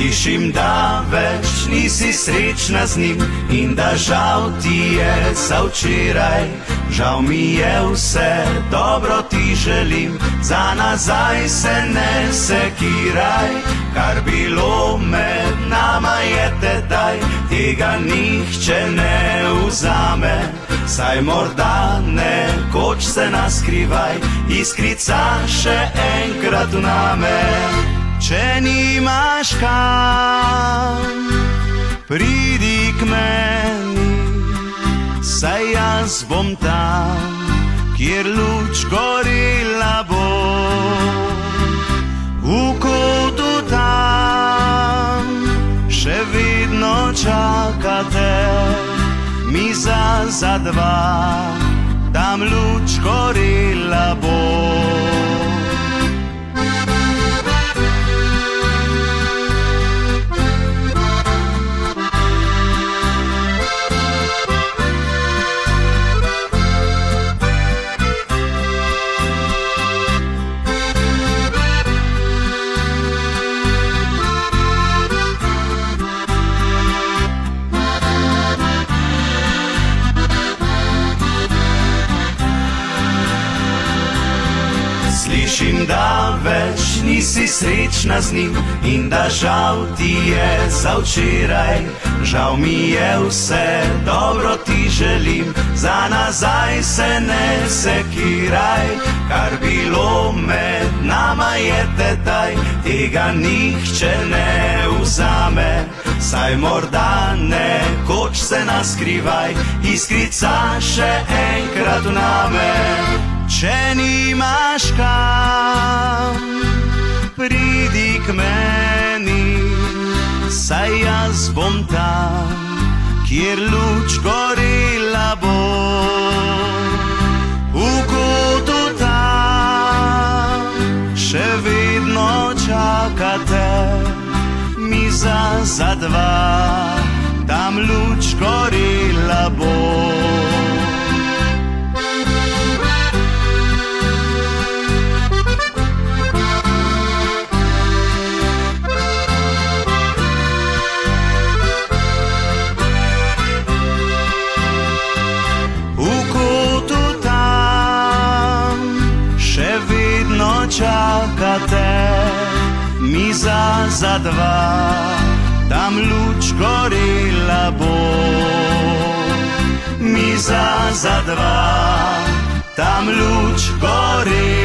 Slišim, da več nisi srečna z njim in da žal ti je za včeraj. Žal mi je vse, dobro ti želim, za nazaj se ne sekiraj. Kar bilo med nama je tedaj, tega nihče ne vzame. Saj morda nekoč se naskrivaj, iskrica še enkrat v name. Če nimaš kam, pridi k meni, saj jaz bom tam, kjer luč gorela bo. V kotu tam še vedno čakate, miza za dva, tam luč gorela bo. Slišim, da več nisi srečna z njim in da žal ti je za včeraj. Žal mi je vse, dobro ti želim, za nazaj se ne sekiraj. Kar bilo med nama je tedaj, tega nihče ne vzame. Saj morda nekoč se naskrivaj, iskrica še enkrat v name. Če nimaš kam, pridi k meni, saj jaz bom tam, kjer luč gorela bo. V kotu tam še vedno čakate, miza za dva, tam luč gorela bo. Čakate, miza za dva, tam luč gorela bo. Miza za dva, tam luč gorela bo.